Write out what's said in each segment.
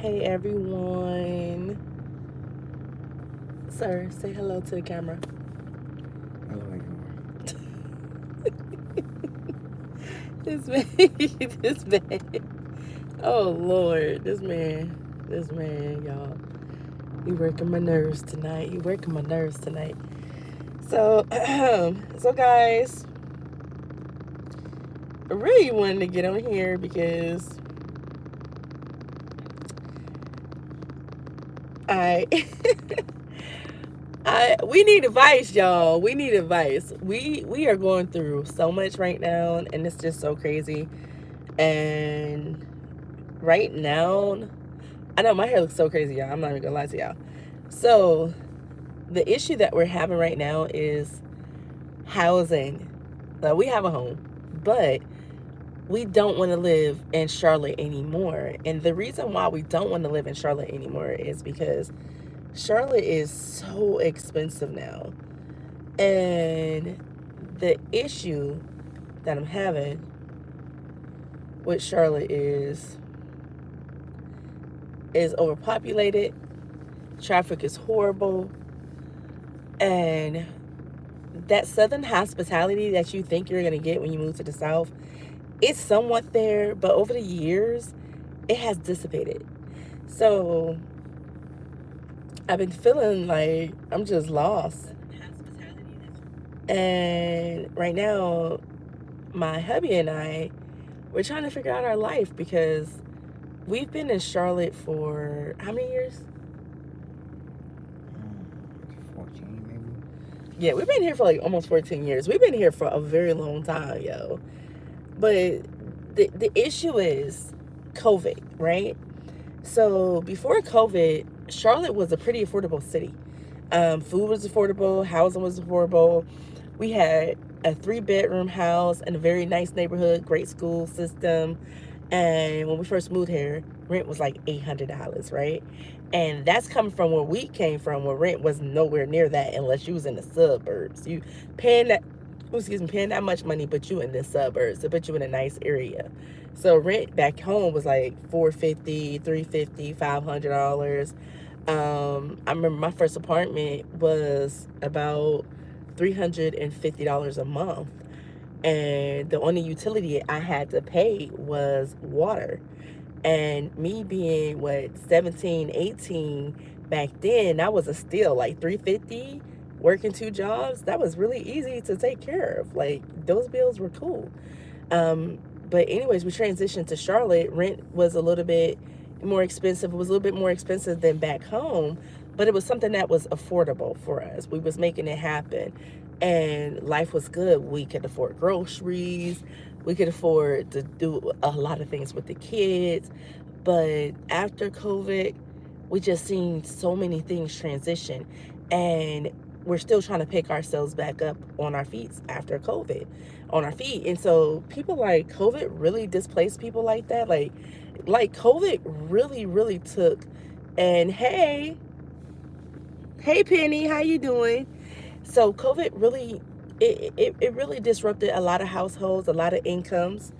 Hey everyone. Sir, say hello to the camera. Hello, everyone. This man, this man. Oh Lord, this man, y'all. He working my nerves tonight. So, so guys, I really wanted to get on here because I we need advice, y'all. We need advice. We are going through so much right now, and it's just so crazy. And right now, I know my hair looks so crazy, y'all. I'm not even gonna lie to y'all. So the issue that we're having right now is housing. We have a home, but we don't want to live in Charlotte anymore. And the reason why we don't want to live in Charlotte anymore is because Charlotte is so expensive now. And the issue that I'm having with Charlotte is overpopulated, traffic is horrible, and that southern hospitality that you think you're going to get when you move to the south, it's somewhat there, but over the years it has dissipated. So I've been feeling like I'm just lost. And right now, my hubby and I, we're trying to figure out our life because we've been in Charlotte for how many years? 14, maybe. Yeah, we've been here for like almost 14 years. We've been here for a very long time, yo. But the issue is COVID, right? So before COVID, Charlotte was a pretty affordable city. Food was affordable, housing was affordable. We had a 3-bedroom house in a very nice neighborhood, great school system. And when we first moved here, rent was like $800, right? And that's coming from where we came from, where rent was nowhere near that unless you was in the suburbs. You paying that, paying that much money, but you in the suburbs, to put you in a nice area. So rent back home was like $450, $350, $500. I remember my first apartment was about $350 a month, and the only utility I had to pay was water. And me being 17, 18 back then, that was a steal. Like 350, working 2 jobs, that was really easy to take care of. Like those bills were cool. But anyways, we transitioned to Charlotte. Rent was a little bit more expensive. It was a little bit more expensive than back home, but it was something that was affordable for us. We was making it happen, and life was good. We could afford groceries. We could afford to do a lot of things with the kids. But after COVID, we just seen so many things transition, and we're still trying to pick ourselves back up on our feet after COVID, on our feet. And so people like COVID really displaced people like that. Like COVID really took. And hey Penny, how you doing? So COVID really, it really disrupted a lot of households, a lot of incomes.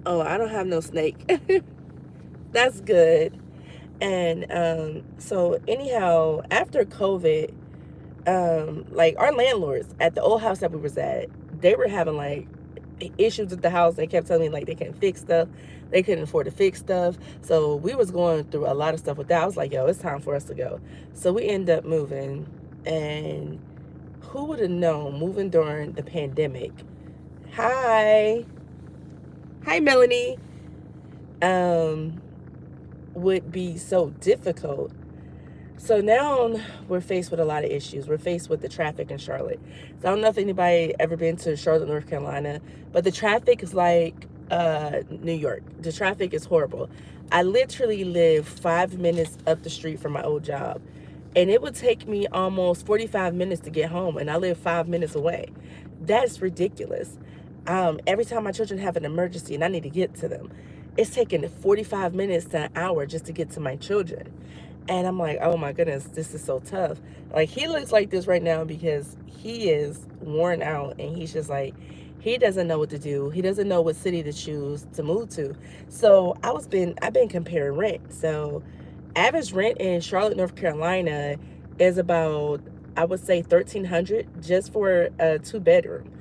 Oh, I don't have no snake. That's good. And so anyhow, after COVID, like our landlords at the old house that we was at, they were having like issues with the house. They kept telling me like they couldn't fix stuff, they couldn't afford to fix stuff. So we was going through a lot of stuff with that. I was like, yo, it's time for us to go. So we end up moving, and who would have known, moving during the pandemic? Hi, hi Melanie. Um, would be so difficult. So now we're faced with a lot of issues. We're faced with the traffic in Charlotte. So I don't know if anybody ever been to Charlotte, North Carolina, but the traffic is like New York. The traffic is horrible. I literally live 5 minutes up the street from my old job, and it would take me almost 45 minutes to get home, and I live 5 minutes away. That's ridiculous. Every time my children have an emergency and I need to get to them, it's taking 45 minutes to an hour just to get to my children. And I'm like, oh my goodness, this is so tough. Like, he looks like this right now because he is worn out, and he's just like, He doesn't know what to do. He doesn't know what city to choose to move to. So I've been comparing rent. So average rent in Charlotte, North Carolina is about, I would say, 1,300 just for a 2 bedroom.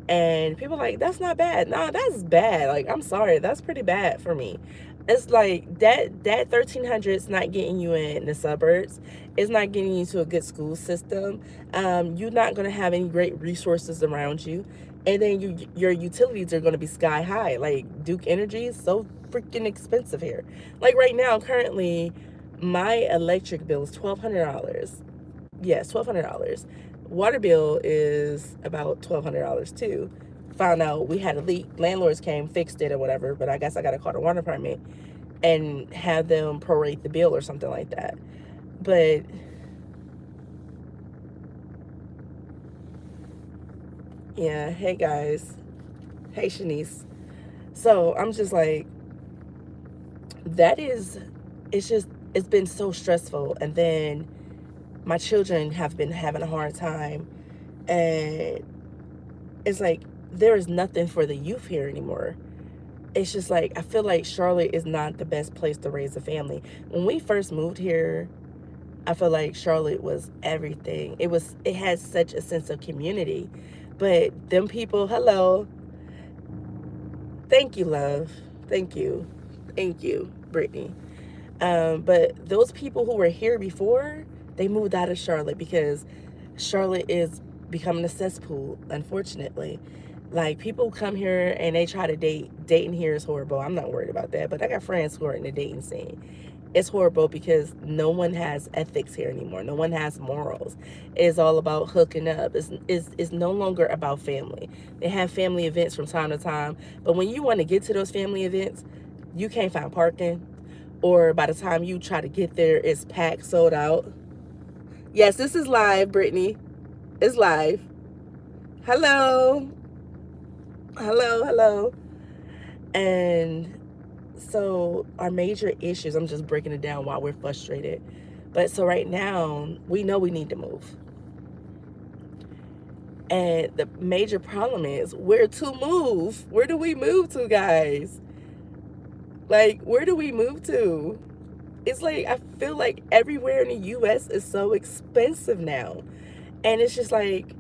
And people are like, that's not bad. No, that's bad. Like, I'm sorry, that's pretty bad for me. It's like that 1,300 is not getting you in the suburbs. It's not getting you to a good school system. You're not gonna have any great resources around you, and then your utilities are gonna be sky high. Like Duke Energy is so freaking expensive here. Like right now, currently, my electric bill is $1,200. Yes, $1,200. Water bill is about $1,200 too. Found out we had a leak. Landlords came, fixed it or whatever, but I guess I gotta call the water department and have them prorate the bill or something like that. But yeah, hey guys. Hey Shanice. So I'm just like, that is, it's been so stressful. And then my children have been having a hard time. And it's like, there is nothing for the youth here anymore. It's just like, I feel like Charlotte is not the best place to raise a family. When we first moved here, I feel like Charlotte was everything. It had such a sense of community. But them people, hello. Thank you, love. Thank you. Thank you, Brittany. But those people who were here before, they moved out of Charlotte because Charlotte is becoming a cesspool, unfortunately. Like, people come here and they try to date. Dating here is horrible. I'm not worried about that, but I got friends who are in the dating scene. It's horrible because no one has ethics here anymore. No one has morals. It's all about hooking up. It's no longer about family. They have family events from time to time, but when you want to get to those family events, you can't find parking, or by the time you try to get there, it's packed, sold out. Yes, this is live, Brittany. It's live. Hello. Hello, hello. And so our major issues, I'm just breaking it down while we're frustrated. But so right now, we know we need to move. And the major problem is where to move. Where do we move to, guys? Like, where do we move to? It's like, I feel like everywhere in the US is so expensive now. And it's just like,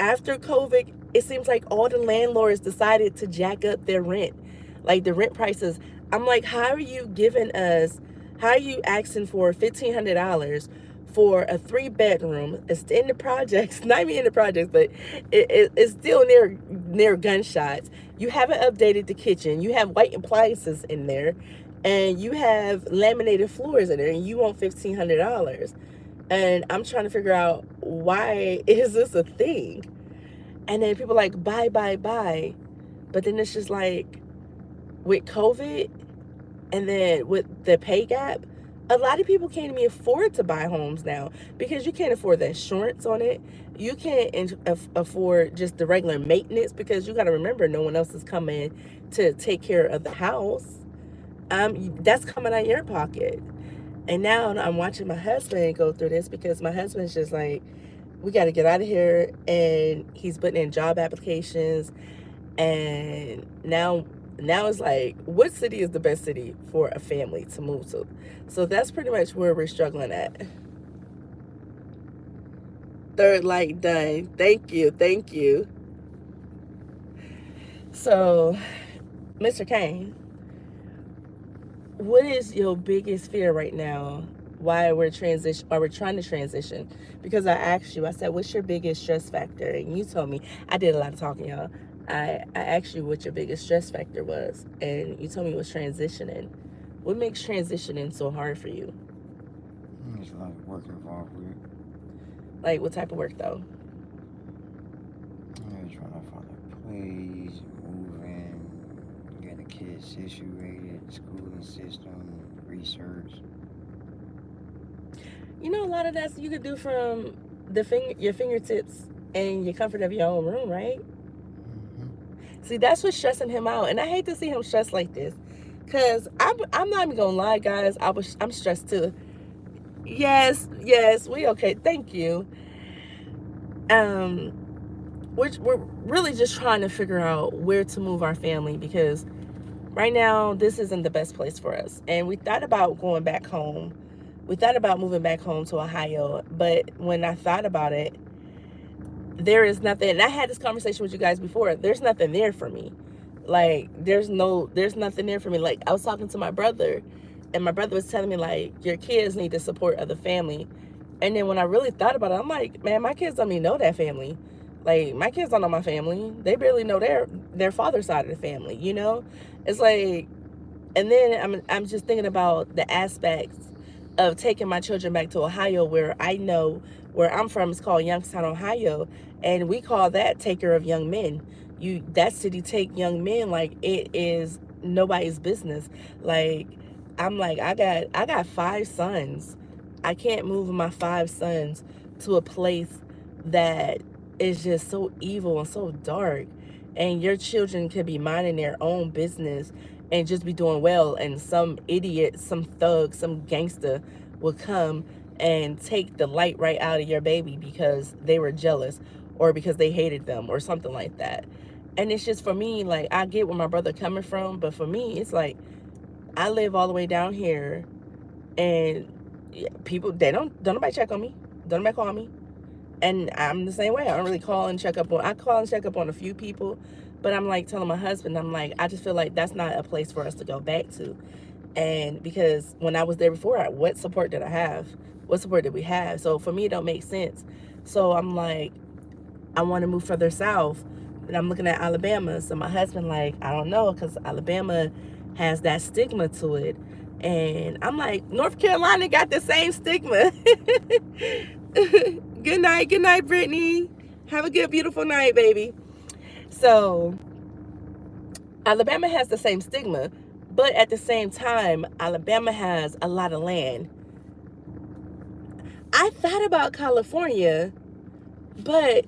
after COVID, it seems like all the landlords decided to jack up their rent. Like, the rent prices. I'm like, how are you asking for $1,500 for a 3 bedroom? It's in the projects, not even in the projects, but it's still near gunshots. You haven't updated the kitchen. You have white appliances in there, and you have laminated floors in there, and you want $1,500. And I'm trying to figure out, why is this a thing? And then people are like, buy. But then it's just like, with COVID and then with the pay gap, a lot of people can't even afford to buy homes now because you can't afford the insurance on it. You can't afford just the regular maintenance because you got to remember, no one else is coming to take care of the house. That's coming out of your pocket. And now I'm watching my husband go through this because my husband's just like, we got to get out of here. And he's putting in job applications. And now it's like, what city is the best city for a family to move to? So that's pretty much where we're struggling at. Third light done. Thank you. So, Mr. Kane, what is your biggest fear right now? Why we're trying to transition? Because I asked you, I said, what's your biggest stress factor? And you told me, I did a lot of talking, y'all. I asked you what your biggest stress factor was, and you told me it was transitioning. What makes transitioning so hard for you? There's a lot of work involved with it. Like, what type of work, though? Trying to find a place, moving, getting the kids situated, schooling system, research. You know, a lot of that you could do from your fingertips and your comfort of your own room, right? See, that's what's stressing him out. And I hate to see him stressed like this. Because I'm not even going to lie, guys. I'm stressed too. Yes, we okay. Thank you. we're really just trying to figure out where to move our family, because right now this isn't the best place for us. And we thought about going back home. We thought about moving back home to Ohio, but when I thought about it, there is nothing. And I had this conversation with you guys before. There's nothing there for me. Like, there's nothing there for me. Like, I was talking to my brother, and my brother was telling me, like, your kids need to support other family. And then when I really thought about it, I'm like, man, my kids don't even know that family. Like, my kids don't know my family. They barely know their father's side of the family, you know? It's like, and then I'm just thinking about the aspects of taking my children back to Ohio, where I know where I'm from is called Youngstown, Ohio, and we call that taker of young men. That city take young men like it is nobody's business. Like, I'm like, I got 5 sons. I can't move my 5 sons to a place that is just so evil and so dark. And your children could be minding their own business and just be doing well, and some idiot, some thug, some gangster will come and take the light right out of your baby because they were jealous or because they hated them or something like that. And it's just, for me, like, I get where my brother coming from, but for me, it's like, I live all the way down here, and people, don't nobody check on me, don't nobody call me. And I'm the same way. I don't really call and check up on, I call and check up on a few people, but I'm like telling my husband, I'm like, I just feel like that's not a place for us to go back to. And because when I was there before, what support did I have? What support did we have? So for me, it don't make sense. So I'm like, I want to move further south, and I'm looking at Alabama. So my husband, like, I don't know, because Alabama has that stigma to it. And I'm like, North Carolina got the same stigma. Good night, Brittany. Have a good, beautiful night, baby. So Alabama has the same stigma, but at the same time, Alabama has a lot of land. I thought about California, but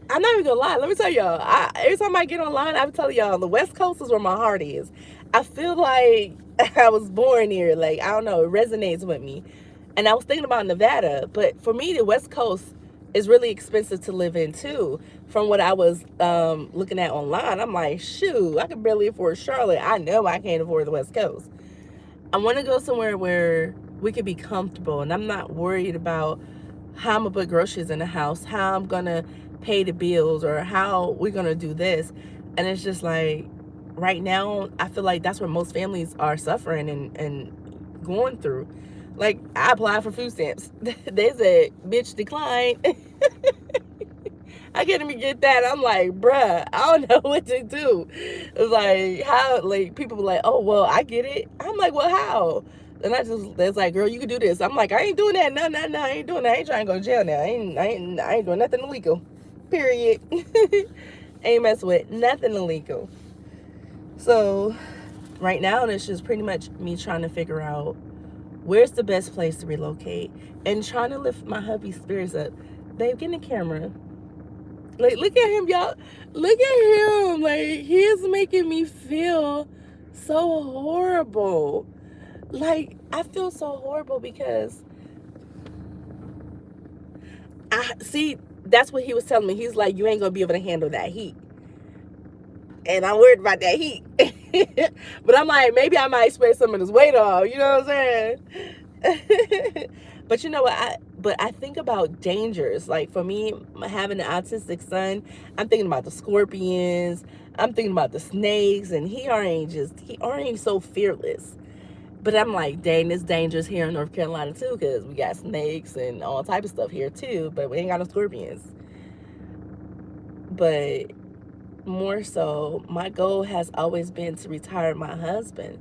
I'm not even gonna lie. Let me tell y'all, every time I get online, I'm telling y'all, the West Coast is where my heart is. I feel like I was born here. Like, I don't know, it resonates with me. And I was thinking about Nevada, but for me, the West Coast is really expensive to live in too. From what I was looking at online, I'm like, shoot, I can barely afford Charlotte. I know I can't afford the West Coast. I want to go somewhere where we could be comfortable, and I'm not worried about how I'm gonna put groceries in the house, how I'm gonna pay the bills, or how we're gonna do this. And it's just like, right now, I feel like that's where most families are suffering and going through. Like, I applied for food stamps. They said, bitch, decline. I can't even get that. I'm like, bruh, I don't know what to do. It's like, how, like, people were like, oh, well, I get it. I'm like, well, how? And it's like, girl, you can do this. I'm like, I ain't doing that. No, I ain't doing that. I ain't trying to go to jail now. I ain't doing nothing illegal. Period. Ain't messing with nothing illegal. So right now, it's just pretty much me trying to figure out where's the best place to relocate and trying to lift my hubby's spirits up. Babe, get in the camera. Like, look at him, y'all. Look at him. Like, he is making me feel so horrible. Like, I feel so horrible because that's what he was telling me. He's like, you ain't gonna be able to handle that heat. And I'm worried about that heat. But I'm like, maybe I might spray some of this weight off. You know what I'm saying? But you know what? I think about dangers. Like, for me, having an autistic son, I'm thinking about the scorpions. I'm thinking about the snakes. And he ain't so fearless. But I'm like, dang, it's dangerous here in North Carolina too, because we got snakes and all type of stuff here too, but we ain't got no scorpions. But more so, my goal has always been to retire my husband.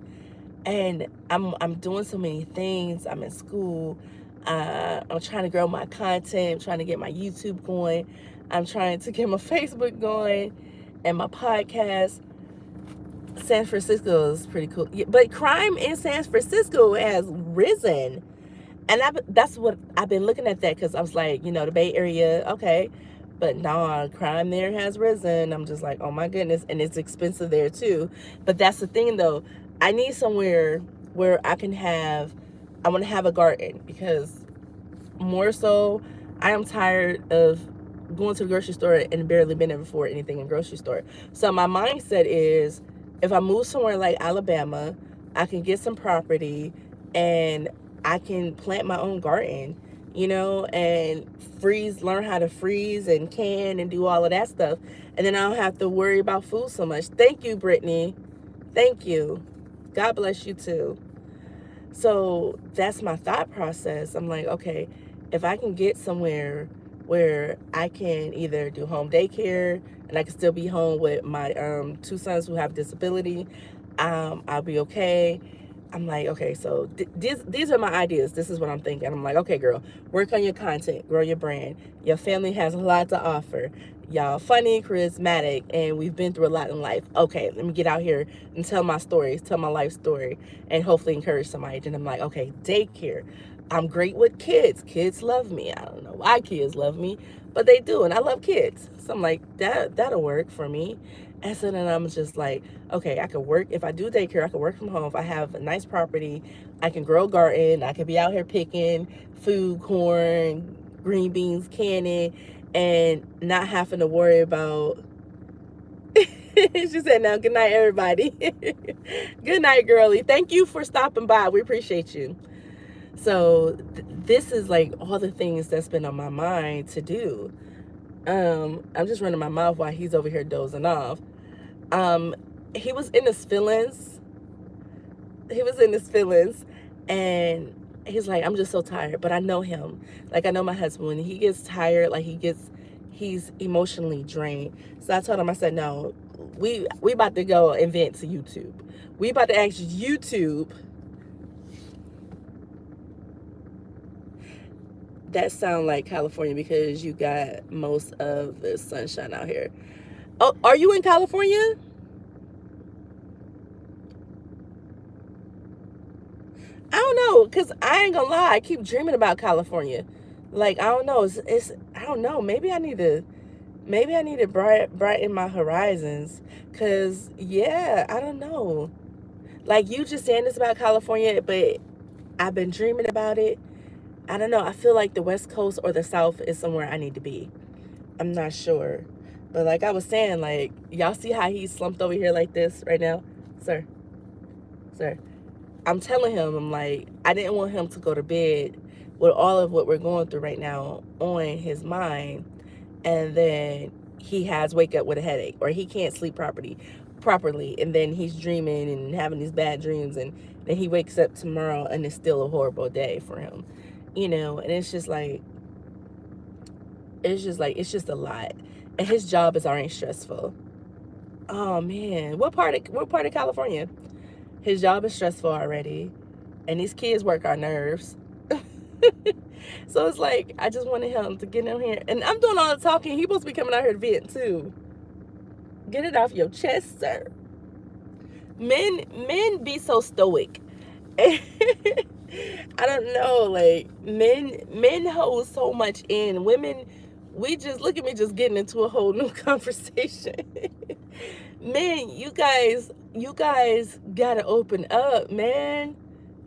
And I'm doing so many things. I'm in school. I'm trying to grow my content. I'm trying to get my YouTube going. I'm trying to get my Facebook going and my podcast. San Francisco is pretty cool. But crime in San Francisco has risen. And that's what I've been looking at, that because I was like, the Bay Area, okay. But nah, crime there has risen. I'm just like, oh my goodness. And it's expensive there too. But that's the thing though. I need somewhere where I want to have a garden, because more so, I am tired of going to the grocery store and barely been there before anything in the grocery store. So my mindset is, if I move somewhere like Alabama, I can get some property and I can plant my own garden, and learn how to freeze and can and do all of that stuff. And then I don't have to worry about food so much. Thank you, Brittany. Thank you. God bless you too. So that's my thought process. I'm like, okay, if I can get somewhere where I can either do home daycare and I can still be home with my 2 sons who have disability, I'll be okay. I'm like, okay, so these are my ideas. This is what I'm thinking. I'm like, okay, girl, work on your content, grow your brand. Your family has a lot to offer. Y'all funny, charismatic, and we've been through a lot in life. Okay, let me get out here and tell my stories, tell my life story, and hopefully encourage somebody. And I'm like, okay, daycare. I'm great with kids. Kids love me. I don't know why kids love me, but they do, and I love kids. So I'm like, that'll work for me. And so then I'm just like, okay, I could work. If I do daycare, I could work from home. If I have a nice property, I can grow a garden. I could be out here picking food, corn, green beans, canning, and not having to worry about. She said, now, good night, everybody. Good night, girlie. Thank you for stopping by. We appreciate you. So this is like all the things that's been on my mind to do. I'm just running my mouth while he's over here dozing off. He was in his feelings. And he's like, I'm just so tired. But I know him. Like, I know my husband. When he gets tired, like he's emotionally drained. So I told him, I said, no, we about to go and vent to YouTube. We about to ask YouTube. That sound like California because you got most of the sunshine out here. Oh, are you in California? I don't know, because I ain't gonna lie, I keep dreaming about California. Like, I don't know, it's I don't know, maybe I need to brighten my horizons. Because, yeah, I don't know. Like, you just saying this about California, but I've been dreaming about it. I don't know. I feel like the West Coast or the South is somewhere I need to be. I'm not sure. But like I was saying, like, y'all see how he's slumped over here like this right now? Sir. I'm telling him, I'm like, I didn't want him to go to bed with all of what we're going through right now on his mind. And then he has wake up with a headache, or he can't sleep properly. And then he's dreaming and having these bad dreams. And then he wakes up tomorrow and it's still a horrible day for him. And it's just a lot. And his job is already stressful. Oh man, what part of California? His job is stressful already, and these kids work our nerves. So it's like, I just wanted him to get in here, and I'm doing all the talking. He supposed to be coming out here to vent too. Get it off your chest, sir. Men be so stoic. I don't know, like, men hold so much in. Women, we just, look at me just getting into a whole new conversation. Men, you guys gotta open up, man.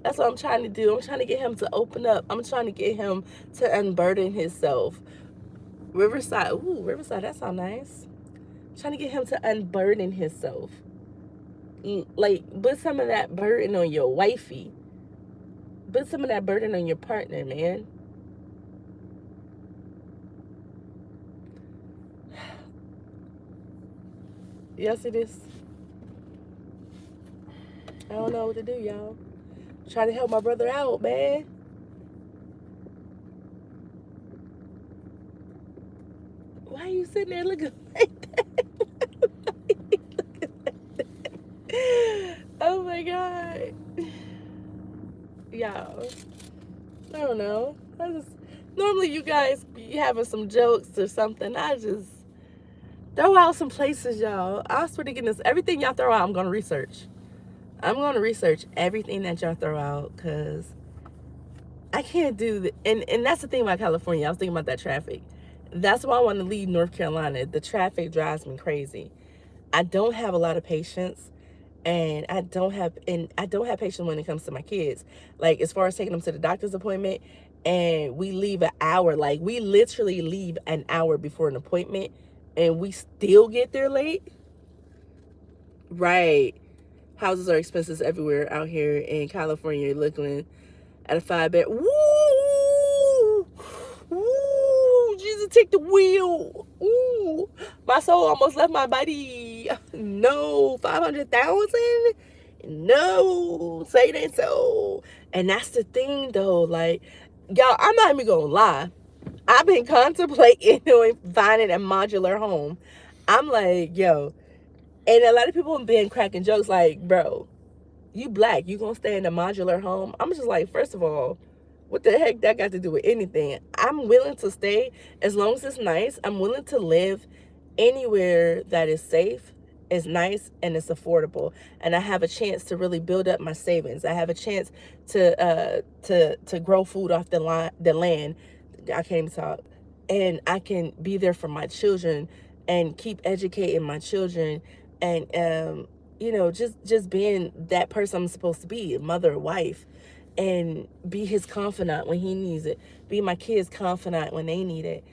That's what I'm trying to do. I'm trying to get him to open up. I'm trying to get him to unburden himself. Riverside, that sounds nice. I'm trying to get him to unburden himself. Like, put some of that burden on your wifey. Put some of that burden on your partner, man. Y'all see this? I don't know what to do, y'all. Trying to help my brother out, man. Why are you sitting there looking like that? Oh my God. Y'all, I don't know. Normally you guys be having some jokes or something. I just throw out some places, y'all. I swear to goodness, everything y'all throw out, I'm going to research. I'm going to research everything that y'all throw out, because I can't do that. And that's the thing about California. I was thinking about that traffic. That's why I want to leave North Carolina. The traffic drives me crazy. I don't have a lot of patience, and I don't have patience when it comes to my kids. Like, as far as taking them to the doctor's appointment, and we leave an hour. Like, we literally leave an hour before an appointment, and we still get there late. Right. Houses are expensive everywhere out here in California. You're looking at a 5 bed. Woo! Woo! Jesus, take the wheel. Ooh, my soul almost left my body. No, 500,000. No, say it ain't so. And that's the thing, though. Like, y'all, I'm not even gonna lie. I've been contemplating doing finding a modular home. I'm like, yo, and a lot of people have been cracking jokes like, bro, you black, you gonna stay in a modular home? I'm just like, first of all, what the heck that got to do with anything? I'm willing to stay as long as it's nice. I'm willing to live anywhere that is safe, is nice, and it's affordable. And I have a chance to really build up my savings. I have a chance to grow food off the land. I can't even talk. And I can be there for my children and keep educating my children, and just being that person I'm supposed to be, mother, wife, and be his confidant when he needs it, be my kids' confidant when they need it.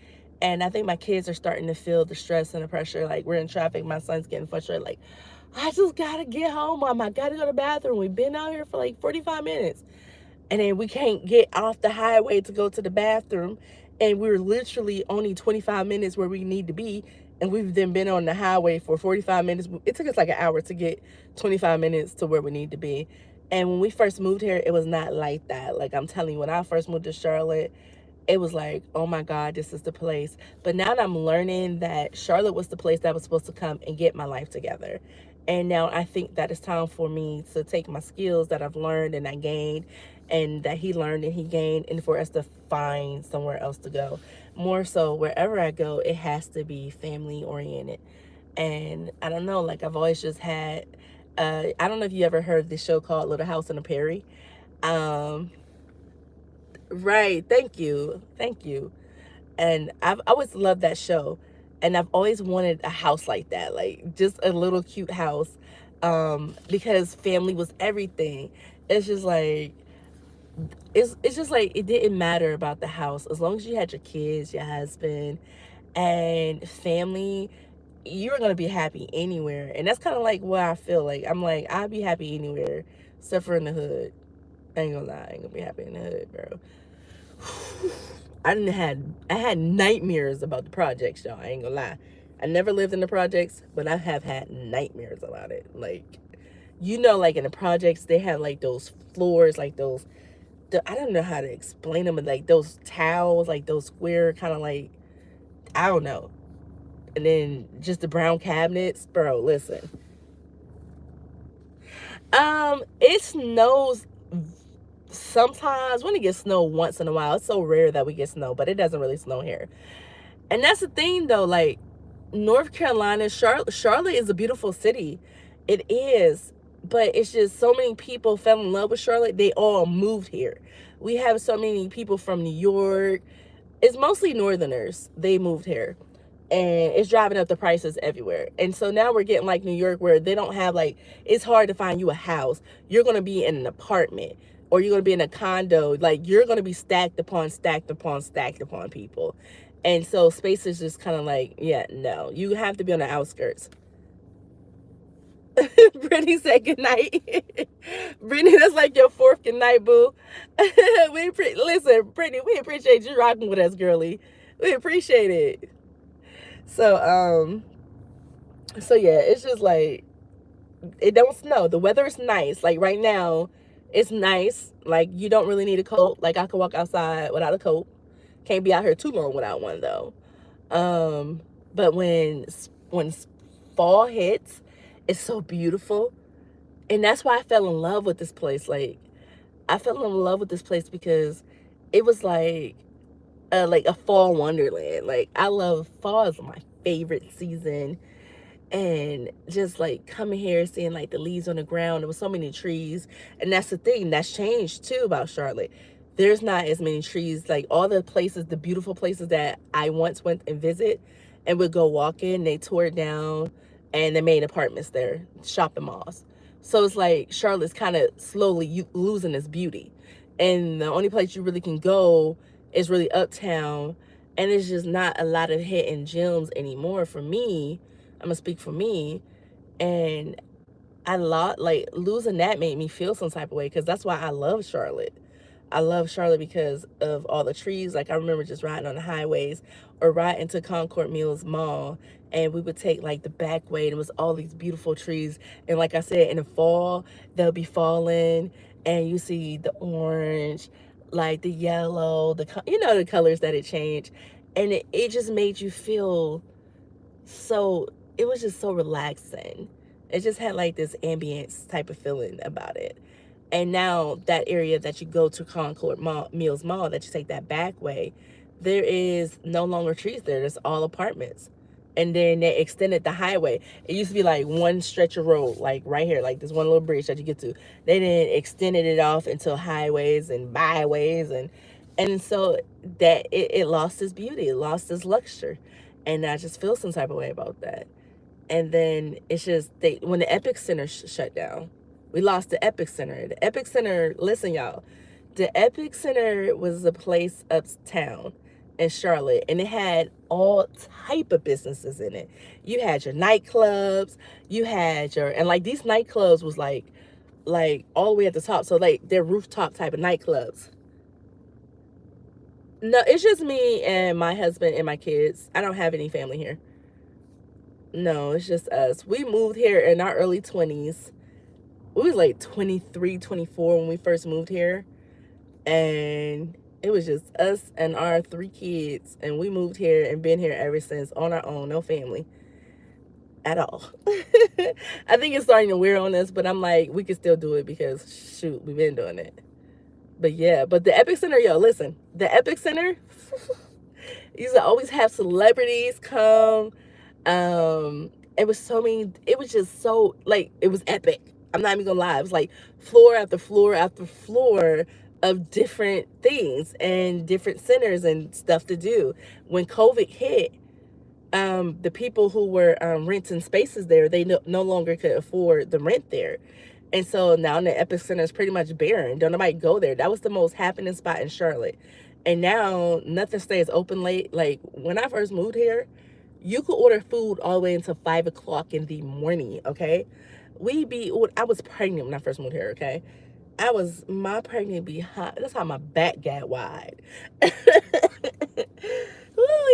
And I think my kids are starting to feel the stress and the pressure. Like, we're in traffic, my son's getting frustrated, like, I just gotta get home, mom, I gotta go to the bathroom, we've been out here for like 45 minutes, and then we can't get off the highway to go to the bathroom, and we're literally only 25 minutes where we need to be, and we've then been on the highway for 45 minutes. It took us like an hour to get 25 minutes to where we need to be. And when we first moved here, it was not like that. Like, I'm telling you, when I first moved to Charlotte, it was like, oh my God, this is the place. But now I'm learning that Charlotte was the place that was supposed to come and get my life together. And now I think that it's time for me to take my skills that I've learned and I gained, and that he learned and he gained, and for us to find somewhere else to go. More so, wherever I go, it has to be family oriented. And I don't know, like, I've always just had, I don't know if you ever heard this show called Little House on the Prairie. Um, right. Thank you. Thank you. And I've always loved that show. And I've always wanted a house like that, like just a little cute house, because family was everything. It's just like, it's just like, it didn't matter about the house as long as you had your kids, your husband, and family. You were gonna be happy anywhere, and that's kind of like what I feel like. I'm like, I'd be happy anywhere except for in the hood. I ain't gonna lie, I ain't gonna be happy in the hood, bro. I had nightmares about the projects, y'all. I ain't gonna lie. I never lived in the projects, but I have had nightmares about it. Like, like in the projects, they have like those floors, like those. I don't know how to explain them, but like those towels, like those square kind of, like, I don't know. And then just the brown cabinets, bro. Listen, it snows sometimes. When it gets snow once in a while. It's so rare that we get snow, but it doesn't really snow here. And that's the thing, though. Like, North Carolina, Charlotte is a beautiful city. It is. But it's just so many people fell in love with Charlotte. They all moved here. We have so many people from New York. It's mostly Northerners. They moved here. And it's driving up the prices everywhere. And so now we're getting like New York, where they don't have, like, it's hard to find you a house. You're going to be in an apartment, or you're going to be in a condo. Like, you're going to be stacked upon stacked upon stacked upon people. And so space is just kind of like, yeah, no, you have to be on the outskirts. Brittany said good night. Brittany, that's like your fourth good night, boo. Listen, Brittany, we appreciate you rocking with us, girly. We appreciate it. So yeah, it's just like, it don't snow. The weather is nice. Like, right now, it's nice. Like, you don't really need a coat. Like, I can walk outside without a coat. Can't be out here too long without one, though. But when fall hits, it's so beautiful. And that's why I fell in love with this place. Like, I fell in love with this place because it was like a fall wonderland. Like, I love fall, is my favorite season. And just like coming here, seeing like the leaves on the ground, there was so many trees. And that's the thing that's changed too about Charlotte. There's not as many trees. Like, all the places, the beautiful places that I once went and visit and would go walk in, they tore it down and they made apartments there, shopping malls. So it's like Charlotte's kind of slowly losing its beauty. and the only place you really can go is really uptown, and it's just not a lot of hidden gems anymore for me. I'm gonna speak for me. And like losing that made me feel some type of way, because that's why I love Charlotte. I love Charlotte because of all the trees. Like, I remember just riding on the highways or riding to Concord Mills Mall, and we would take like the back way, and it was all these beautiful trees. And like I said, in the fall, they'll be falling, and you see the orange, like the yellow, the colors that it changed. And it just made you feel so, it was just so relaxing. It just had like this ambience type of feeling about it. And now that area that you go to Concord Mills Mall, that you take that back way, there is no longer trees there. There's all apartments. And then they extended the highway. It used to be like one stretch of road, like right here, like this one little bridge that you get to. They then extended it off into highways and byways, and so that it lost its beauty, it lost its luster. And I just feel some type of way about that. And then it's just when the Epic Center shut down, we lost the Epic Center. The Epic Center, listen, y'all, the Epic Center was a place uptown in Charlotte, and it had all type of businesses in it. You had your nightclubs, you had and like these nightclubs was like all the way at the top. So like they're rooftop type of nightclubs. No, it's just me and my husband and my kids. I don't have any family here. No, it's just us. We moved here in our early 20s. We was like 23, 24 when we first moved here. And it was just us and our 3 kids. And we moved here and been here ever since, on our own, no family at all. I think it's starting to wear on us, but I'm like, we can still do it because, shoot, we've been doing it. But yeah, but the Epic Center, yo, listen, the Epic Center, used to always have celebrities come. It was so many, it was just so, like, it was epic. I'm not even gonna lie. It was like floor after floor after floor of different things and different centers and stuff to do. When COVID hit, the people who were renting spaces there, they no longer could afford the rent there. And so now the Epic Center is pretty much barren. Don't nobody go there. That was the most happening spot in Charlotte. And now nothing stays open late. Like, when I first moved here, you could order food all the way until 5 o'clock in the morning, okay? I was pregnant when I first moved here, okay? My pregnant be hot. That's how my back got wide. Ooh,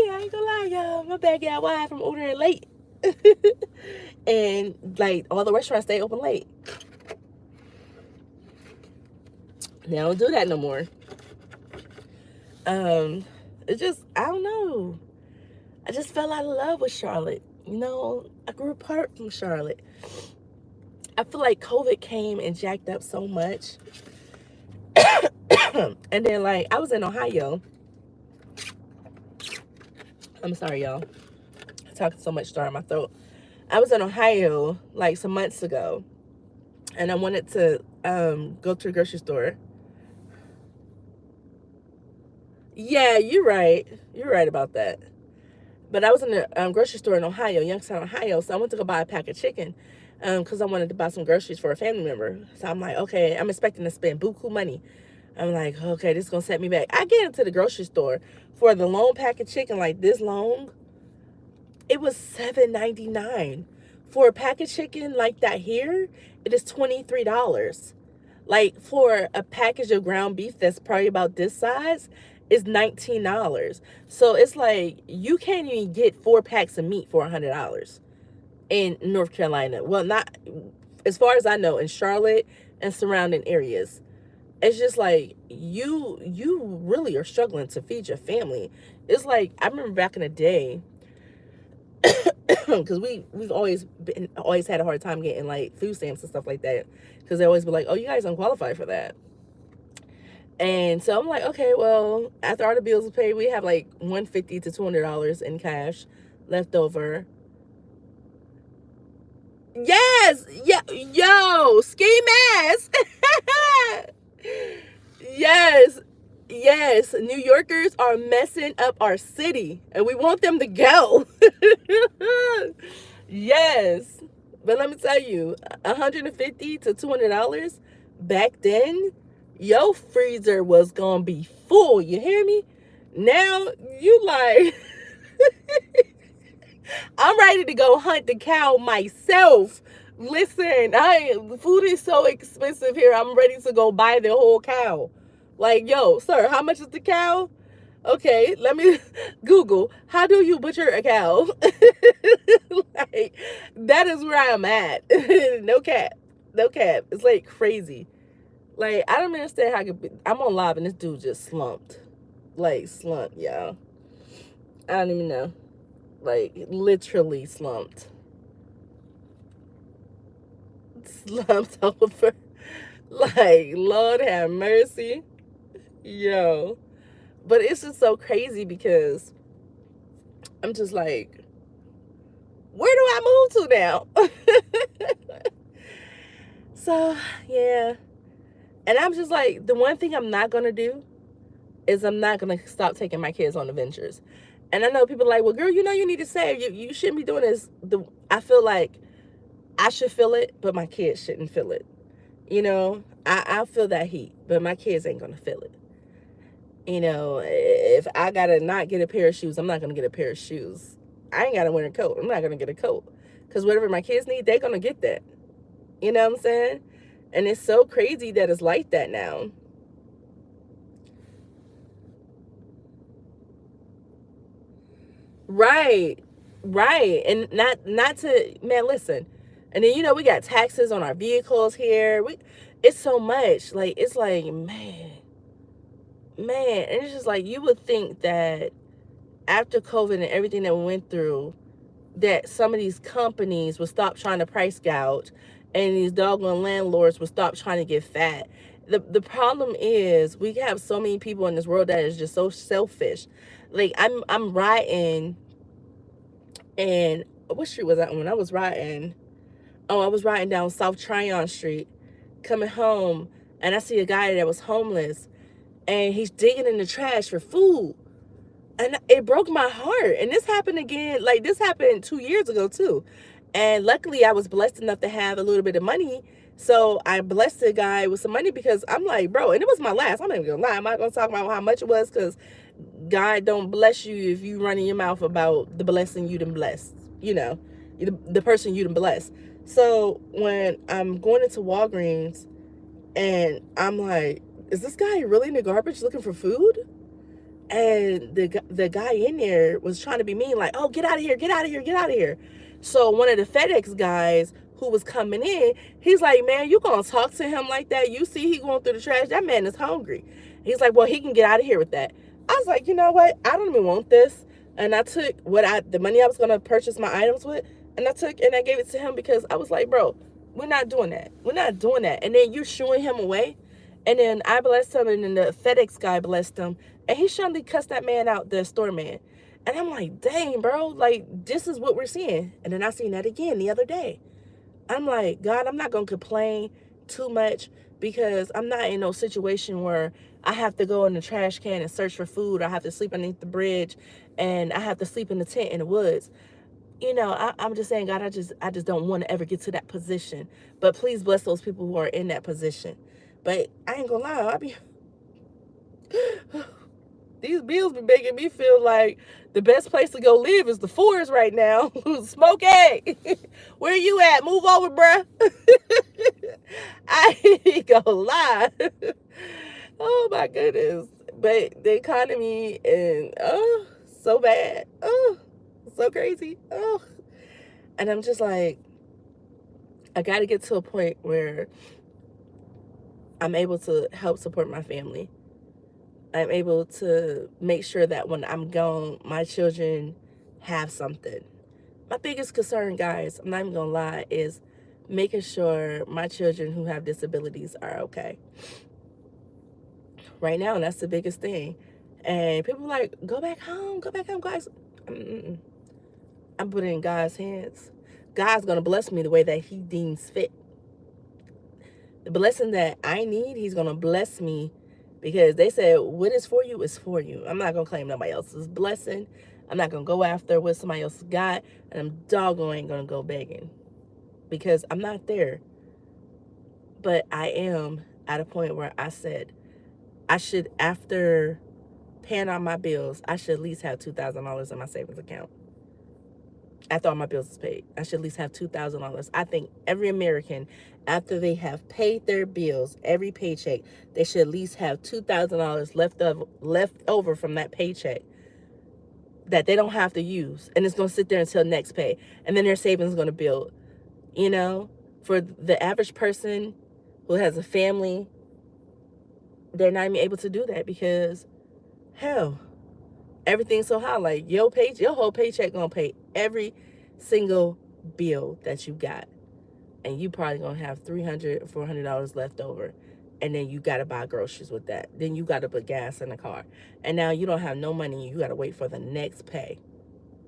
yeah, I ain't gonna lie, y'all. My back got wide from ordering late. And, like, all the restaurants stay open late. They don't do that no more. It just, I don't know. I just fell out of love with Charlotte. You know, I grew apart from Charlotte. I feel like COVID came and jacked up so much. And then, like, I was in Ohio. I'm sorry, y'all. I'm talking so much star in my throat. I was in Ohio, like, some months ago. And I wanted to go to the grocery store. Yeah, you're right. You're right about that. But I was in the grocery store in Ohio, Youngstown, Ohio. So I went to go buy a pack of chicken because I wanted to buy some groceries for a family member. So I'm like, okay, I'm expecting to spend buku money. I'm like, okay, this is going to set me back. I get into the grocery store for the long pack of chicken, like this long. It was $7.99. For a pack of chicken like that here, it is $23. Like, for a package of ground beef that's probably about this size, is $19. So it's like you can't even get 4 packs of meat for $100 in North Carolina. Well, not as far as I know, in Charlotte and surrounding areas. It's just like you really are struggling to feed your family. It's like, I remember back in the day, because we've always had a hard time getting like food stamps and stuff like that, because they always be like, oh, you guys unqualified for that. And so I'm like, okay, well, after all the bills are paid, we have like $150 to $200 in cash left over. Yes, yeah, yo, ski mask. Yes, New Yorkers are messing up our city, and we want them to go. Yes, but let me tell you, $150 to $200 back then Your freezer was gonna be full. You hear me? Now you like, I'm ready to go hunt the cow myself. Listen, food is so expensive here. I'm ready to go buy the whole cow. Like, yo, sir, how much is the cow? Okay, let me Google. How do you butcher a cow? Like, that is where I'm at. No cap. No cap. It's like crazy. Like, I don't understand how I could be. I'm on live and this dude just slumped. Like, slumped, y'all. I don't even know. Like, literally slumped. Slumped over. Like, Lord have mercy. Yo. But it's just so crazy because I'm just like, where do I move to now? So, yeah. And I'm just like, the one thing I'm not going to do is I'm not going to stop taking my kids on adventures. And I know people are like, well, girl, you know you need to save. You shouldn't be doing this. I feel like I should feel it, but my kids shouldn't feel it. You know, I feel that heat, but my kids ain't going to feel it. You know, if I got to not get a pair of shoes, I'm not going to get a pair of shoes. I ain't got to wear a coat. I'm not going to get a coat. Because whatever my kids need, they're going to get that. You know what I'm saying? And it's so crazy that it's like that now. Right. Right. And not to, man, listen. And then, you know, we got taxes on our vehicles here. It's so much. Like, it's like, man. And it's just like, you would think that after COVID and everything that we went through, that some of these companies would stop trying to price gouge and these doggone landlords would stop trying to get fat. The problem is we have so many people in this world that is just so selfish. Like, I'm riding, and what street was that when I was riding? Oh, I was riding down South Tryon Street coming home, and I see a guy that was homeless and he's digging in the trash for food. And it broke my heart. And this happened again, like this happened 2 years ago too. And luckily I was blessed enough to have a little bit of money. So I blessed the guy with some money because I'm like, bro, and it was my last. I'm not even gonna lie. I'm not gonna talk about how much it was because God don't bless you if you running your mouth about the blessing you done blessed. You know, the person you done blessed. So when I'm going into Walgreens and I'm like, is this guy really in the garbage looking for food? And the guy in there was trying to be mean, like, oh, get out of here, get out of here, get out of here. So one of the FedEx guys who was coming in, he's like, man, you gonna talk to him like that? You see he going through the trash, that man is hungry. He's like, well, he can get out of here with that. I was like, you know what, I don't even want this. And I took the money I was gonna purchase my items with, and I took and I gave it to him because I was like, bro, we're not doing that, we're not doing that. And then you're shooing him away. And then I blessed him, and then the FedEx guy blessed him, and he suddenly cussed that man out, the store man. And I'm like, dang, bro, like, this is what we're seeing. And then I seen that again the other day. I'm like, God, I'm not going to complain too much because I'm not in no situation where I have to go in the trash can and search for food. I have to sleep underneath the bridge, and I have to sleep in the tent in the woods. You know, I'm just saying, God, I just don't want to ever get to that position. But please bless those people who are in that position. But I ain't gonna lie, these bills be making me feel like the best place to go live is the forest right now. Smokey, where you at? Move over, bruh. I ain't gonna lie. Oh my goodness. But the economy and so bad. Oh, so crazy. Oh. And I'm just like, I gotta get to a point where I'm able to help support my family. I'm able to make sure that when I'm gone, my children have something. My biggest concern, guys, I'm not even gonna lie, is making sure my children who have disabilities are okay. Right now, and that's the biggest thing. And people are like, go back home, guys. I'm putting it in God's hands. God's gonna bless me the way that He deems fit. The blessing that I need, He's gonna bless me, because they said what is for you is for you. I'm not gonna claim nobody else's blessing. I'm not gonna go after what somebody else got, and I'm doggone ain't gonna go begging because I'm not there. But I am at a point where I said, I should, after paying all my bills, I should at least have $2,000 in my savings account. After all my bills is paid, I should at least have $2,000. I think every American, after they have paid their bills, every paycheck, they should at least have $2,000 left over from that paycheck that they don't have to use, and it's going to sit there until next pay, and then their savings is going to build. You know, for the average person who has a family, they're not even able to do that because, hell, everything's so high. Like your whole paycheck gonna pay every single bill that you got, and you probably gonna have $300 or $400 left over, and then you gotta buy groceries with that. Then you gotta put gas in the car, and now you don't have no money. You gotta wait for the next pay.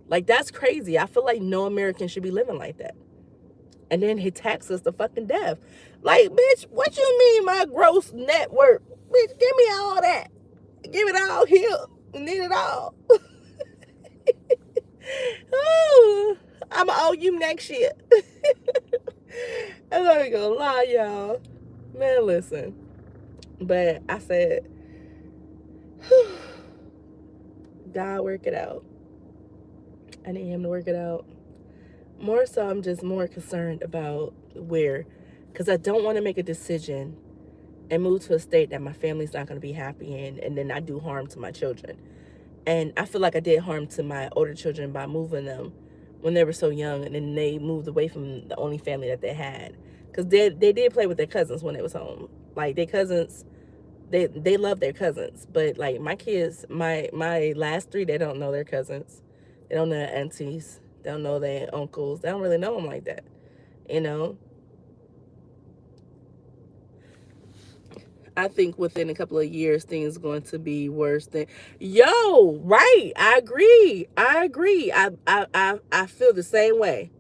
Like, that's crazy. I feel like no American should be living like that. And then he tax us to fucking death. Like, bitch, what you mean my gross net worth? Bitch, give me all that. Give it all here. Need it all. Oh, I'm going to owe you next year. I'm not even going to lie, y'all. Man, listen. But I said, God, work it out. I need him to work it out. More so, I'm just more concerned about where, because I don't want to make a decision and move to a state that my family's not going to be happy in, and then I do harm to my children. And I feel like I did harm to my older children by moving them when they were so young, and then they moved away from the only family that they had. Because they did play with their cousins when they was home. Like, their cousins, they love their cousins. But, like, my kids, my last three, they don't know their cousins. They don't know their aunties. They don't know their uncles. They don't really know them like that, you know? I think within a couple of years, things are going to be worse than... Yo, right. I agree. I feel the same way.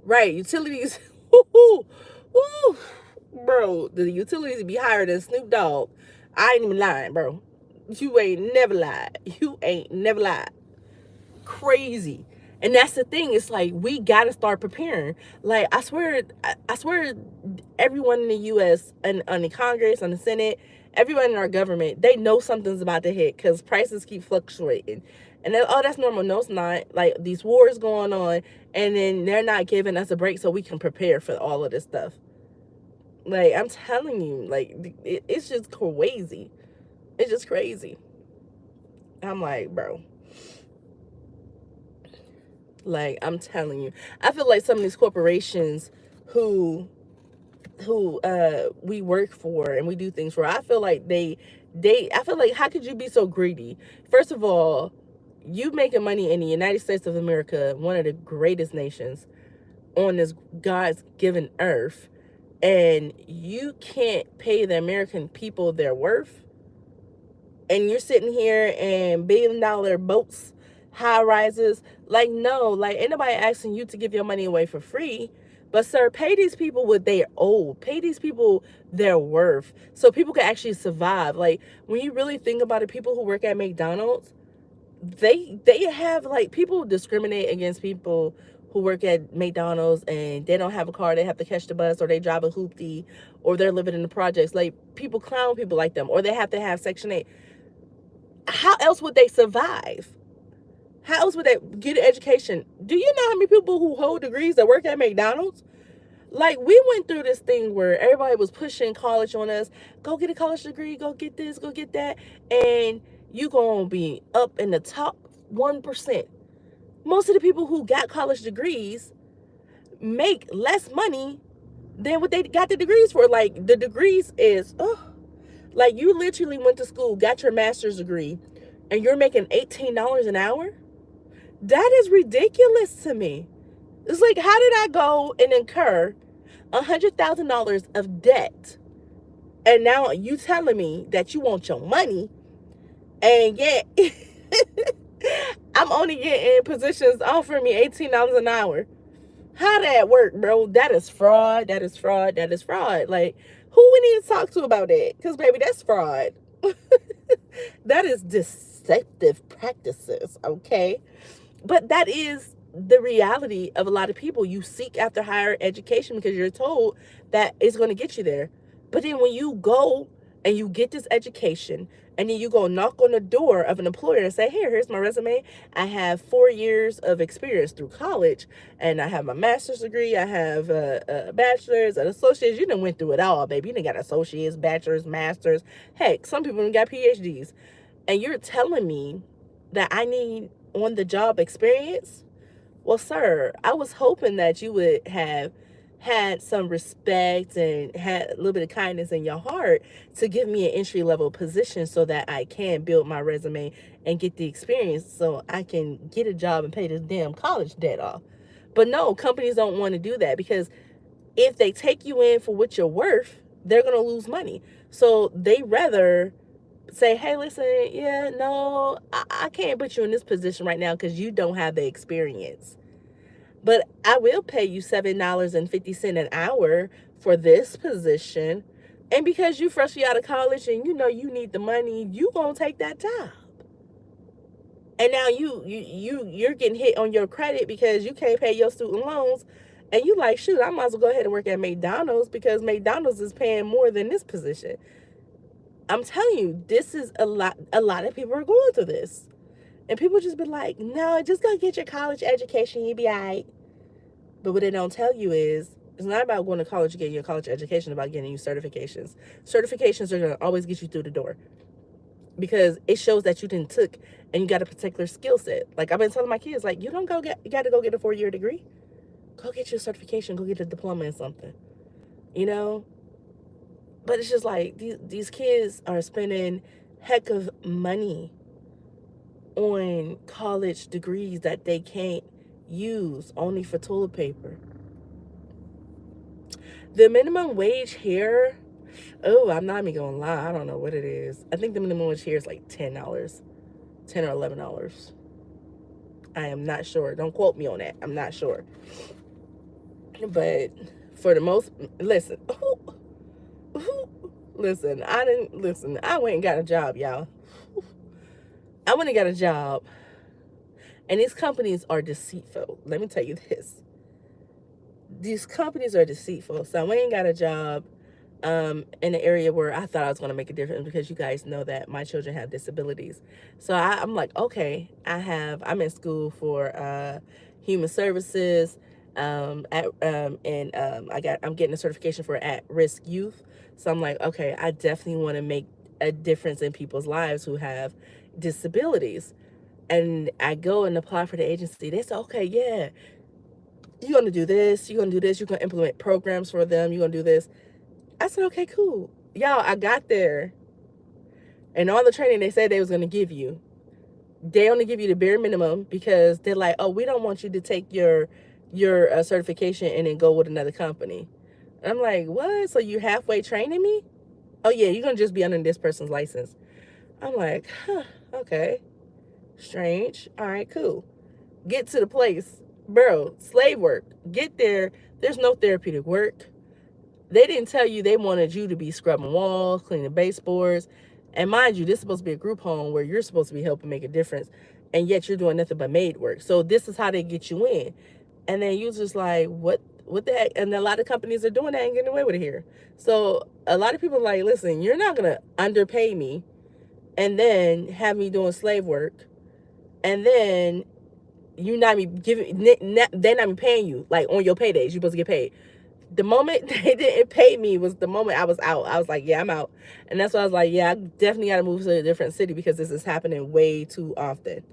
Right. Utilities. Woo, bro, the utilities be higher than Snoop Dogg. I ain't even lying, bro. You ain't never lied. Crazy. And that's the thing. It's like, we gotta start preparing. Like, I swear everyone in the U.S. and on the Congress, on the Senate, everyone in our government, they know something's about to hit because prices keep fluctuating. And that's normal. No, it's not. Like, these wars going on, and then they're not giving us a break so we can prepare for all of this stuff. Like, I'm telling you, like, it's just crazy. It's just crazy. I'm like, bro. Like, I'm telling you, I feel like some of these corporations who we work for and we do things for, I feel like I feel like, how could you be so greedy? First of all, you making money in the United States of America, one of the greatest nations on this God's given earth, and you can't pay the American people their worth, and you're sitting here and $1 billion boats, high rises. Like, no, like, ain't nobody asking you to give your money away for free. But, sir, pay these people what they owe. Pay these people their worth so people can actually survive. Like, when you really think about it, people who work at McDonald's, they have, like, people discriminate against people who work at McDonald's and they don't have a car, they have to catch the bus, or they drive a hoopty, or they're living in the projects. Like, people clown people like them, or they have to have Section 8. How else would they survive? How else would they get an education? Do you know how many people who hold degrees that work at McDonald's? Like, we went through this thing where everybody was pushing college on us. Go get a college degree, go get this, go get that. And you gonna be up in the top 1%. Most of the people who got college degrees make less money than what they got the degrees for. Like, the degrees is, like, you literally went to school, got your master's degree, and you're making $18 an hour? That is ridiculous to me. It's like, how did I go and incur $100,000 of debt, and now you telling me that you want your money, and yet I'm only getting positions offering me $18 an hour? How that work, bro? That is fraud. That is fraud. That is fraud. Like, who we need to talk to about that? Because, baby, that's fraud. That is deceptive practices, okay? But that is the reality of a lot of people. You seek after higher education because you're told that it's going to get you there. But then when you go and you get this education and then you go knock on the door of an employer and say, here's my resume. I have 4 years of experience through college, and I have my master's degree. I have a bachelor's, an associate's. You done went through it all, baby. You done got associates, bachelor's, masters. Heck, some people even got PhDs. And you're telling me that I need on the job experience? Well, sir, I was hoping that you would have had some respect and had a little bit of kindness in your heart to give me an entry level position so that I can build my resume and get the experience so I can get a job and pay this damn college debt off. But no, companies don't want to do that because if they take you in for what you're worth, they're going to lose money. So they rather say, hey, listen, yeah, no, I can't put you in this position right now because you don't have the experience. But I will pay you $7.50 an hour for this position. And because you freshly out of college and you know you need the money, you gonna take that job. And now you're getting hit on your credit because you can't pay your student loans. And you like, shoot, I might as well go ahead and work at McDonald's because McDonald's is paying more than this position. I'm telling you, this is a lot of people are going through this. And people just be like, no, just go get your college education, you'll be all right. But what they don't tell you is, it's not about going to college and getting your college education, about getting you certifications. Certifications are going to always get you through the door because it shows that you didn't took and you got a particular skill set. Like I've been telling my kids, like, you got to go get a 4-year degree. Go get your certification, go get a diploma in something, you know? But it's just like these kids are spending heck of money on college degrees that they can't use, only for toilet paper. The minimum wage here, oh, I'm not even gonna lie, I don't know what it is. I think the minimum wage here is like $10, $10 or $11. I am not sure. Don't quote me on that. I'm not sure. But for the most, listen, I went and got a job, y'all. I went and got a job. And these companies are deceitful. Let me tell you this. These companies are deceitful. So I went and got a job in an area where I thought I was going to make a difference because you guys know that my children have disabilities. So I'm like, okay, I'm in school for human services. I'm getting a certification for at-risk youth. So I'm like, okay, I definitely want to make a difference in people's lives who have disabilities. And I go and apply for the agency. They say, okay, yeah, you're going to do this, you're going to do this, you're going to implement programs for them, you're going to do this. I said, okay, cool. Y'all, I got there. And all the training they said they was going to give you, they only give you the bare minimum because they're like, oh, we don't want you to take your certification and then go with another company. And I'm like, what? So you halfway training me? Oh, yeah, you're going to just be under this person's license. I'm like, huh, okay. Strange. All right, cool. Get to the place. Bro, slave work. Get there. There's no therapeutic work. They didn't tell you they wanted you to be scrubbing walls, cleaning baseboards. And mind you, this is supposed to be a group home where you're supposed to be helping make a difference. And yet you're doing nothing but maid work. So this is how they get you in. And then you just like, what the heck? And a lot of companies are doing that and getting away with it here. So a lot of people are like, listen, you're not going to underpay me and then have me doing slave work. And then you not be giving, they're not be paying you like on your paydays. You're supposed to get paid. The moment they didn't pay me was the moment I was out. I was like, yeah, I'm out. And that's why I was like, yeah, I definitely got to move to a different city because this is happening way too often.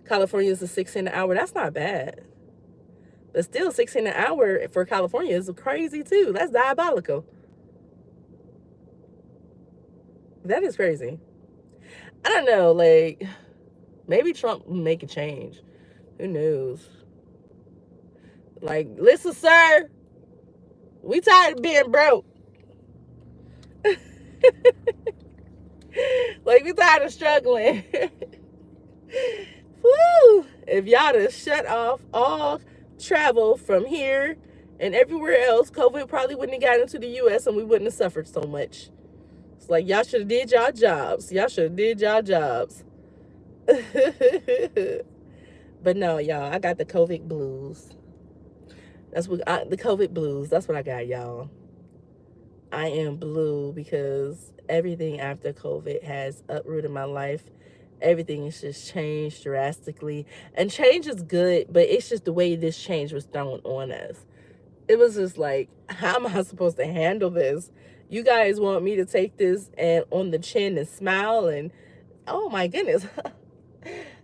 California is a $16 an hour. That's not bad. But still, $16 an hour for California is crazy too. That's diabolical. That is crazy. I don't know, like, maybe Trump will make a change. Who knows? Like, listen, sir, we tired of being broke. Like, we tired of struggling. Woo! If y'all to shut off all travel from here and everywhere else, COVID probably wouldn't have gotten into the U.S. and we wouldn't have suffered so much. It's like, y'all should have did y'all jobs. Y'all should have did y'all jobs. But no, y'all, I got the COVID blues. The COVID blues. That's what I got, y'all. I am blue because everything after COVID has uprooted my life. Everything has just changed drastically. And change is good, but it's just the way this change was thrown on us. It was just like, how am I supposed to handle this? You guys want me to take this and on the chin and smile and oh my goodness.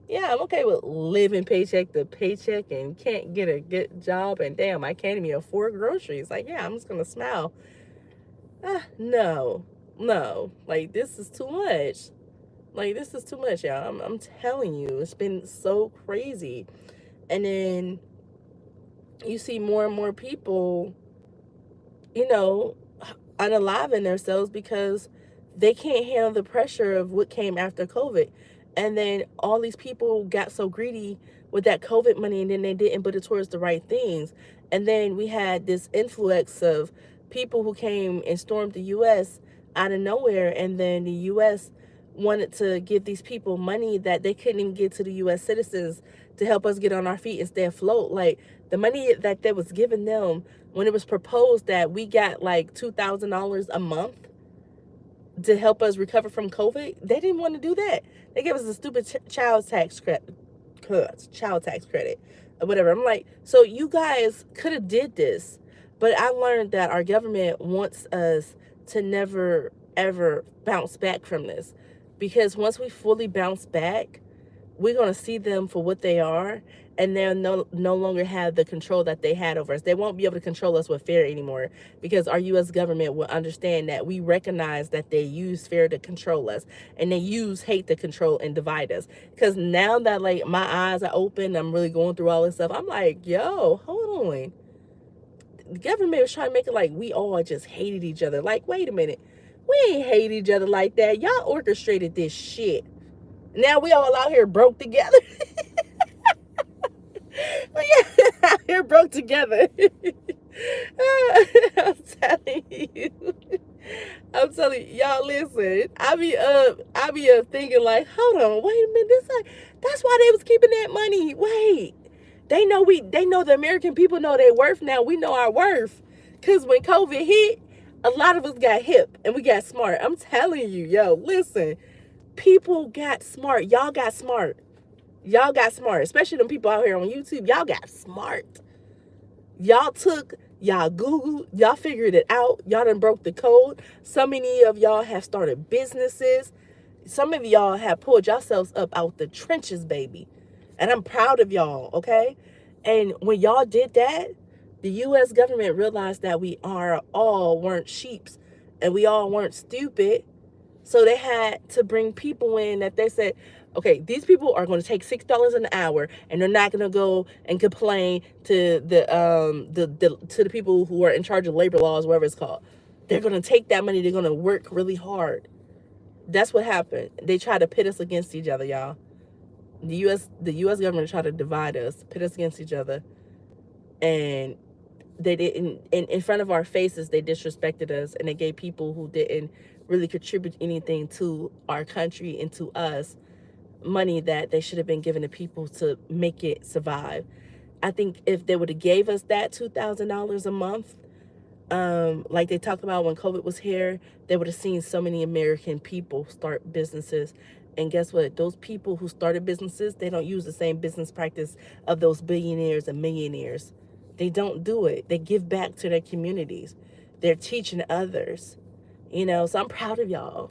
Yeah, I'm okay with living paycheck to paycheck and can't get a good job and damn, I can't even afford groceries. Like, yeah, I'm just gonna smile. No, no, like this is too much. Like this is too much, y'all. I'm telling you, it's been so crazy. And then you see more and more people, you know, unaliving themselves because they can't handle the pressure of what came after COVID. And then all these people got so greedy with that COVID money and then they didn't put it towards the right things. And then we had this influx of people who came and stormed the US out of nowhere. And then the US wanted to give these people money that they couldn't even give to the US citizens to help us get on our feet and stay afloat. Like the money that they was giving them when it was proposed that we got like $2,000 a month to help us recover from COVID, they didn't want to do that. They gave us a stupid child tax credit, or whatever. I'm like, so you guys could have did this, but I learned that our government wants us to never ever bounce back from this, because once we fully bounce back, we're going to see them for what they are, and they'll no longer have the control that they had over us. They won't be able to control us with fear anymore, because our U.S. government will understand that we recognize that they use fear to control us, and they use hate to control and divide us. Because now that like my eyes are open, I'm really going through all this stuff, I'm like, yo, hold on. The government was trying to make it like we all just hated each other. Like, wait a minute. We ain't hate each other like that. Y'all orchestrated this shit. Now we all out here broke together. We out here broke together. I'm telling you. I'm telling you, y'all listen. I be up thinking like, hold on, wait a minute. That's why they was keeping that money. Wait. They know the American people know their worth now. We know our worth. Cause when COVID hit, a lot of us got hip and we got smart. I'm telling you, yo, listen. People got smart. Y'all got smart. Y'all got smart. Especially them people out here on YouTube. Y'all got smart. Y'all Googled, y'all figured it out. Y'all done broke the code. So many of y'all have started businesses. Some of y'all have pulled yourselves up out the trenches, baby. And I'm proud of y'all, okay? And when y'all did that, the U.S. government realized that we all weren't sheeps and we all weren't stupid. So they had to bring people in that they said, okay, these people are going to take $6 an hour, and they're not going to go and complain to the people who are in charge of labor laws, whatever it's called. They're going to take that money. They're going to work really hard. That's what happened. They tried to pit us against each other, y'all. The U.S. government tried to divide us, pit us against each other, and they didn't. In front of our faces, they disrespected us, and they gave people who didn't really contribute anything to our country and to us money that they should have been given to people to make it survive. I think if they would have gave us that $2,000 a month, like they talked about when COVID was here, they would have seen so many American people start businesses. And guess what? Those people who started businesses, they don't use the same business practice of those billionaires and millionaires. They don't do it. They give back to their communities. They're teaching others. So I'm proud of y'all.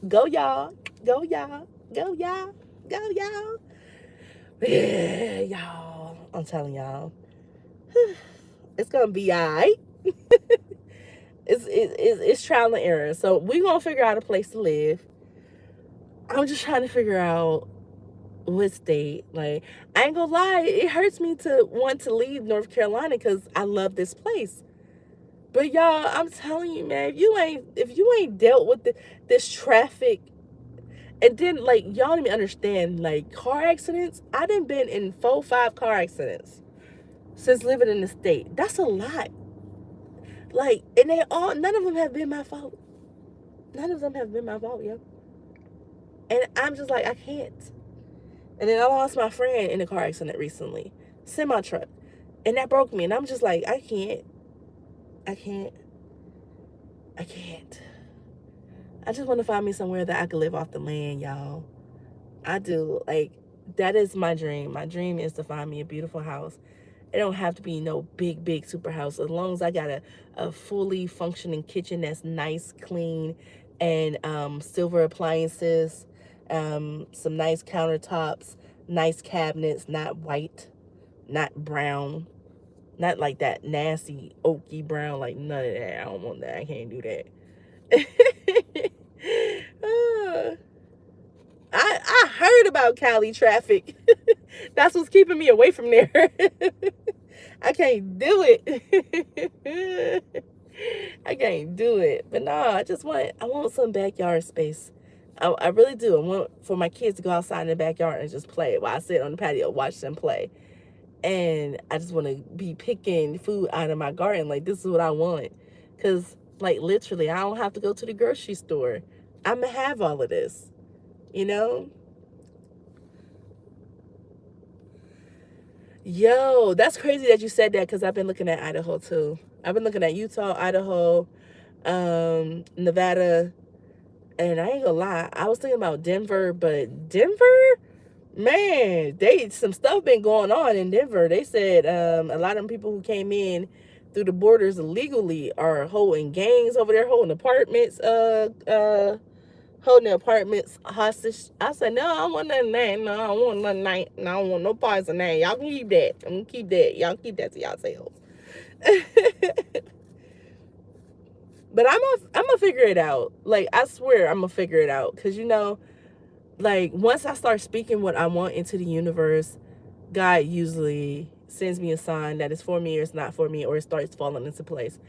Go y'all. Go y'all. Go y'all. Go y'all. Yeah, y'all. I'm telling y'all. It's going to be all right. It's trial and error. So we're going to figure out a place to live. I'm just trying to figure out what state. Like, I ain't gonna lie, it hurts me to want to leave North Carolina because I love this place. But y'all, I'm telling you, man, if you ain't dealt with this traffic, and then like y'all don't even understand, like car accidents. I done been in 4-5 car accidents since living in the state. That's a lot. Like, and none of them have been my fault. None of them have been my fault, yo. And I'm just like, I can't. And then I lost my friend in a car accident recently, semi truck, and that broke me. And I'm just like, I can't. I just want to find me somewhere that I could live off the land, y'all. I do. Like, that is my dream. My dream is to find me a beautiful house. It don't have to be no big super house. As long as I got a fully functioning kitchen that's nice, clean, and silver appliances, some nice countertops, nice cabinets, not white, not brown, not like that nasty oaky brown. Like, none of that. I don't want that. I can't do that. I heard about Cali traffic. That's what's keeping me away from there. I can't do it. I can't do it. But no, I want some backyard space. I really do. I want for my kids to go outside in the backyard and just play while I sit on the patio, watch them play. And I just want to be picking food out of my garden. Like, this is what I want. Because, like, literally, I don't have to go to the grocery store. I'm going to have all of this, you know? Yo, that's crazy that you said that, because I've been looking at Idaho, too. I've been looking at Utah, Idaho, Nevada, and I ain't gonna lie, I was thinking about Denver, but Denver, man, some stuff been going on in Denver. They said a lot of people who came in through the borders illegally are holding gangs over there, holding apartments hostage. I said, no, I don't want nothing that. No, I don't want nothing that. No, I don't want no parts of that. Y'all can keep that. I'm gonna keep that. Y'all keep that to yourselves. But I'm gonna figure it out. Like, I swear I'm gonna figure it out. Cause like, once I start speaking what I want into the universe, God usually sends me a sign that it's for me or it's not for me, or it starts falling into place.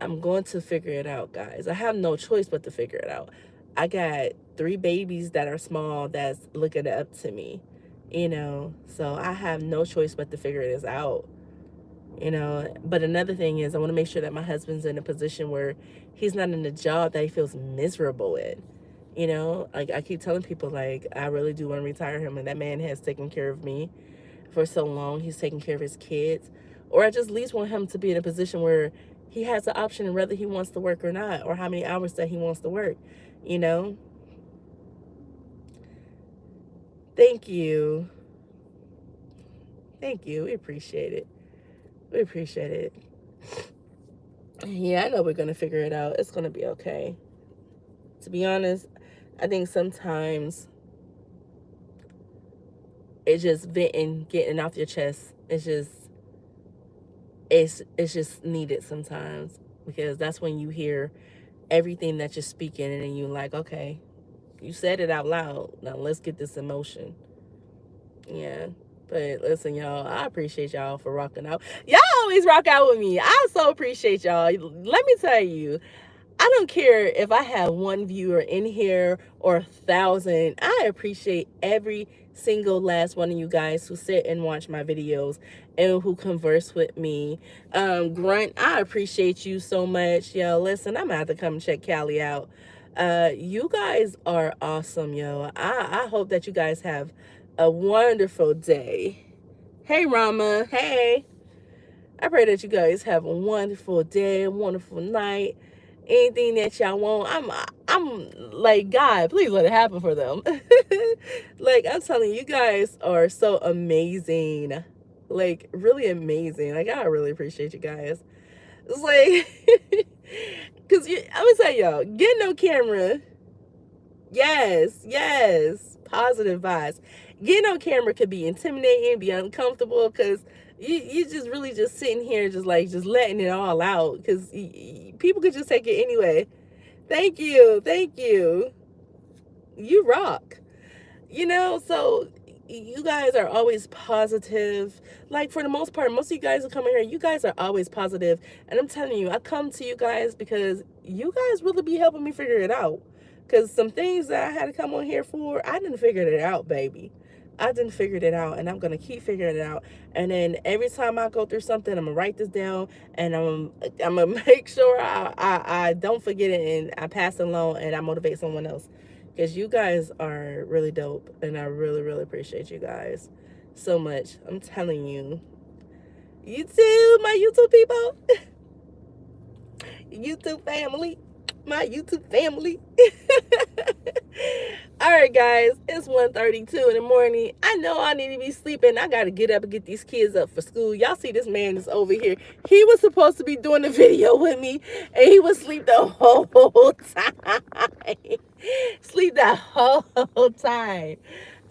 I'm going to figure it out, guys. I have no choice but to figure it out. I got 3 babies that are small that's looking up to me, so I have no choice but to figure this out, But another thing is, I want to make sure that my husband's in a position where he's not in a job that he feels miserable in. Like, I keep telling people, like, I really do want to retire him, and that man has taken care of me for so long. He's taking care of his kids. Or I just at least want him to be in a position where he has the option whether he wants to work or not, or how many hours that he wants to work, Thank you. Thank you. We appreciate it. We appreciate it. Yeah, I know we're going to figure it out. It's going to be okay. To be honest, I think sometimes it's just venting, getting off your chest. It's just needed sometimes, because that's when you hear everything that you're speaking, and then you're like, okay, you said it out loud. Now let's get this emotion. Yeah. But listen, y'all, I appreciate y'all for rocking out. Y'all always rock out with me. I so appreciate y'all. Let me tell you, I don't care if I have 1 viewer in here or 1,000. I appreciate every single last one of you guys who sit and watch my videos and who converse with me. Grunt, I appreciate you so much. Yo, listen, I'm gonna have to come check Cali out. You guys are awesome, yo. I hope that you guys have a wonderful day. Hey, Rama. Hey. I pray that you guys have a wonderful day, a wonderful night. Anything that y'all want, I'm like, God, please let it happen for them. Like, I'm telling you, you guys are so amazing. Like, really amazing. Like, I really appreciate you guys. It's like, because I'm gonna tell y'all, getting on camera, yes, positive vibes. Getting on camera could be intimidating, be uncomfortable, because you just really just sitting here just letting it all out, because people could just take it anyway. Thank you, you rock. So you guys are always positive. Like, for the most part, most of you guys who come in here, you guys are always positive. And I'm telling you, I come to you guys because you guys really be helping me figure it out. Because some things that I had to come on here for, I didn't figure it out, baby. I didn't figure it out, and I'm going to keep figuring it out. And then every time I go through something, I'm going to write this down, and I'm going to make sure I don't forget it, and I pass it along, and I motivate someone else. because you guys are really dope, and I really, really appreciate you guys so much. I'm telling you. You too, my YouTube people. YouTube family. My YouTube family. All right, guys, it's 1:32 in the morning. I know I need to be sleeping. I got to get up and get these kids up for school. Y'all see this man is over here. He was supposed to be doing the video with me, and he was asleep the whole time. Sleep the whole time.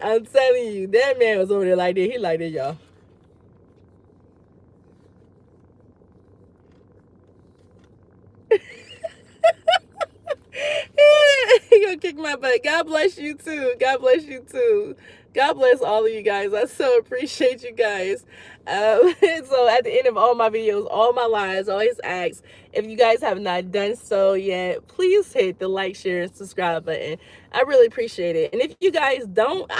I'm telling you, that man was over there like that. He like that, y'all. He gonna kick my butt. God bless you too. God bless you too. God bless all of you guys. I so appreciate you guys. So at the end of all my videos, all my lives, I always ask, if you guys have not done so yet, please hit the like, share, and subscribe button. I really appreciate it. And if you guys don't,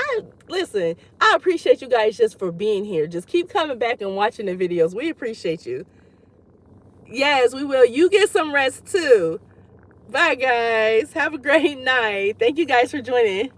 listen, I appreciate you guys just for being here. Just keep coming back and watching the videos. We appreciate you. Yes, we will. You get some rest too. Bye, guys. Have a great night. Thank you guys for joining.